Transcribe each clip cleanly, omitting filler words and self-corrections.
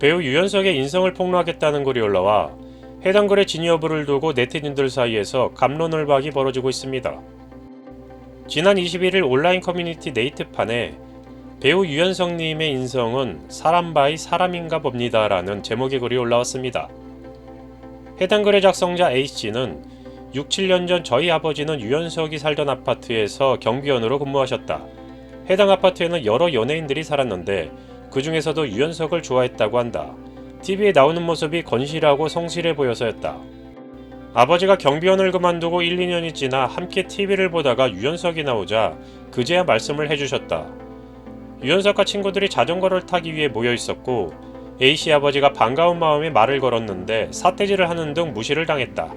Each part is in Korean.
배우 유연석의 인성을 폭로하겠다는 글이 올라와 해당 글의 진위 여부를 두고 네티즌들 사이에서 갑론을박이 벌어지고 있습니다. 지난 21일 온라인 커뮤니티 네이트판에 배우 유연석님의 인성은 사람 바이 사람인가 봅니다 라는 제목의 글이 올라왔습니다. 해당 글의 작성자 A씨는 6, 7년 전 저희 아버지는 유연석이 살던 아파트에서 경비원으로 근무하셨다. 해당 아파트에는 여러 연예인들이 살았는데 그 중에서도 유연석을 좋아했다고 한다. TV에 나오는 모습이 건실하고 성실해 보여서였다. 아버지가 경비원을 그만두고 1, 2년이 지나 함께 TV를 보다가 유연석이 나오자 그제야 말씀을 해주셨다. 유연석과 친구들이 자전거를 타기 위해 모여 있었고 A씨 아버지가 반가운 마음에 말을 걸었는데 사태질을 하는 등 무시를 당했다.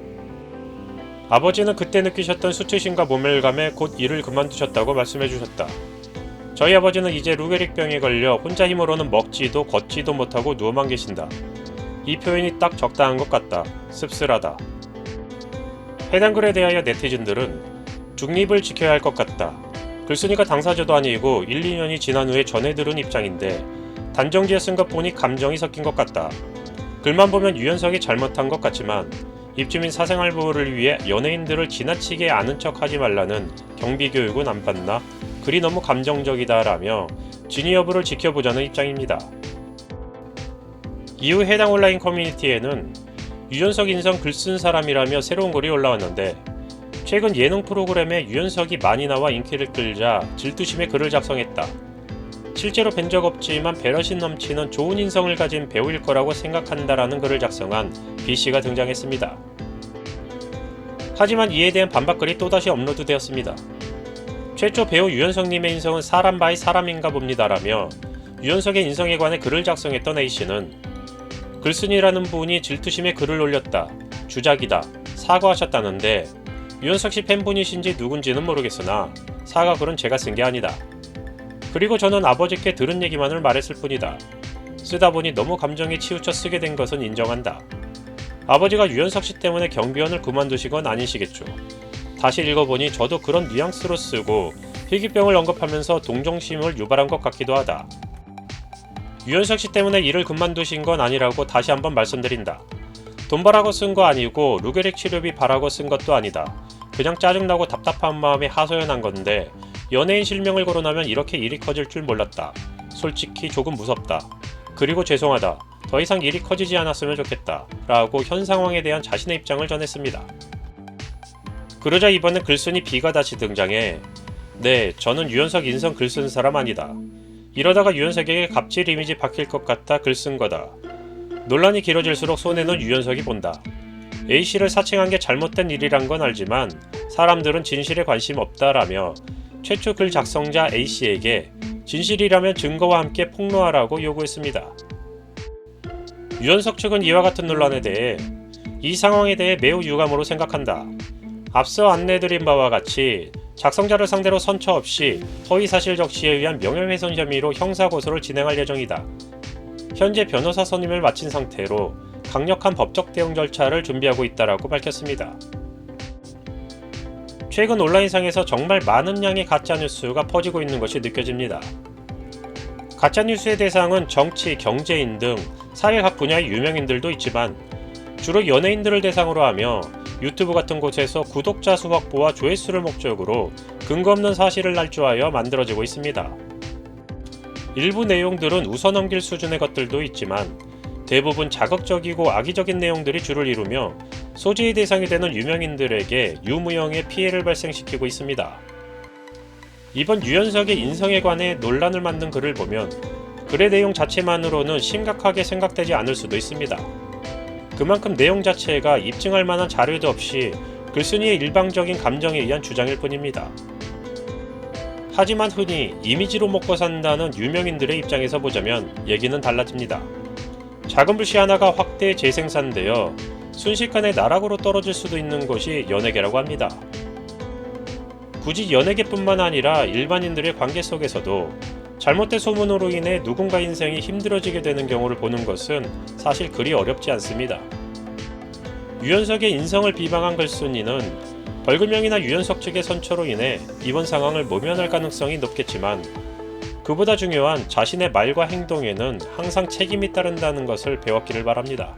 아버지는 그때 느끼셨던 수치심과 모멸감에 곧 일을 그만두셨다고 말씀해 주셨다. 저희 아버지는 이제 루게릭병에 걸려 혼자 힘으로는 먹지도 걷지도 못하고 누워만 계신다. 이 표현이 딱 적당한 것 같다. 씁쓸하다. 해당 글에 대하여 네티즌들은 중립을 지켜야 할 것 같다. 글쓴이가 당사자도 아니고 1, 2년이 지난 후에 전해 들은 입장인데 단정지어 쓴 것 보니 감정이 섞인 것 같다. 글만 보면 유연석이 잘못한 것 같지만 입주민 사생활 보호를 위해 연예인들을 지나치게 아는 척 하지 말라는 경비교육은 안 받나? 글이 너무 감정적이다 라며 진위 여부를 지켜보자는 입장입니다. 이후 해당 온라인 커뮤니티에는 유연석 인성 글 쓴 사람이라며 새로운 글이 올라왔는데 최근 예능 프로그램에 유연석이 많이 나와 인기를 끌자 질투심에 글을 작성했다. 실제로 뵌 적 없지만 배려심 넘치는 좋은 인성을 가진 배우일 거라고 생각한다라는 글을 작성한 B씨가 등장했습니다. 하지만 이에 대한 반박글이 또다시 업로드되었습니다. 최초 배우 유연석님의 인성은 사람 바이 사람인가 봅니다라며 유연석의 인성에 관해 글을 작성했던 A씨는 글쓴이라는 분이 질투심에 글을 올렸다. 주작이다. 사과하셨다는데 유연석씨 팬분이신지 누군지는 모르겠으나 사과글은 제가 쓴 게 아니다. 그리고 저는 아버지께 들은 얘기만을 말했을 뿐이다. 쓰다 보니 너무 감정에 치우쳐 쓰게 된 것은 인정한다. 아버지가 유연석씨 때문에 경비원을 그만두시건 아니시겠죠. 다시 읽어보니 저도 그런 뉘앙스로 쓰고 희귀병을 언급하면서 동정심을 유발한 것 같기도 하다. 유연석씨 때문에 일을 그만두신 건 아니라고 다시 한번 말씀드린다. 돈 벌라고 쓴 거 아니고 루게릭 치료비 바라고 쓴 것도 아니다. 그냥 짜증나고 답답한 마음에 하소연한 건데 연예인 실명을 거론하면 이렇게 일이 커질 줄 몰랐다. 솔직히 조금 무섭다. 그리고 죄송하다. 더 이상 일이 커지지 않았으면 좋겠다. 라고 현 상황에 대한 자신의 입장을 전했습니다. 그러자 이번엔 글쓴이 B가 다시 등장해 네, 저는 유연석 인성 글 쓴 사람 아니다. 이러다가 유연석에게 갑질 이미지 박힐 것 같아 글 쓴 거다. 논란이 길어질수록 손해는 유연석이 본다. A씨를 사칭한 게 잘못된 일이란 건 알지만 사람들은 진실에 관심 없다라며 최초 글 작성자 A씨에게 진실이라면 증거와 함께 폭로하라고 요구했습니다. 유연석 측은 이와 같은 논란에 대해 이 상황에 대해 매우 유감으로 생각한다. 앞서 안내드린 바와 같이 작성자를 상대로 선처 없이 허위사실 적시에 의한 명예훼손 혐의로 형사고소를 진행할 예정이다. 현재 변호사 선임을 마친 상태로 강력한 법적 대응 절차를 준비하고 있다라고 밝혔습니다. 최근 온라인상에서 정말 많은 양의 가짜뉴스가 퍼지고 있는 것이 느껴집니다. 가짜뉴스의 대상은 정치, 경제인 등 사회각 분야의 유명인들도 있지만 주로 연예인들을 대상으로 하며 유튜브 같은 곳에서 구독자 수 확보와 조회수를 목적으로 근거 없는 사실을 날조하여 만들어지고 있습니다. 일부 내용들은 웃어넘길 수준의 것들도 있지만 대부분 자극적이고 악의적인 내용들이 주를 이루며 소재의 대상이 되는 유명인들에게 유무형의 피해를 발생시키고 있습니다. 이번 유연석의 인성에 관해 논란을 만든 글을 보면 글의 내용 자체만으로는 심각하게 생각되지 않을 수도 있습니다. 그만큼 내용 자체가 입증할 만한 자료도 없이 글쓴이의 일방적인 감정에 의한 주장일 뿐입니다. 하지만 흔히 이미지로 먹고 산다는 유명인들의 입장에서 보자면 얘기는 달라집니다. 작은 불씨 하나가 확대 재생산되어 순식간에 나락으로 떨어질 수도 있는 것이 연예계라고 합니다. 굳이 연예계뿐만 아니라 일반인들의 관계 속에서도 잘못된 소문으로 인해 누군가 인생이 힘들어지게 되는 경우를 보는 것은 사실 그리 어렵지 않습니다. 유연석의 인성을 비방한 글쓴이는 벌금형이나 유연석 측의 선처로 인해 이번 상황을 모면할 가능성이 높겠지만 그보다 중요한 자신의 말과 행동에는 항상 책임이 따른다는 것을 배웠기를 바랍니다.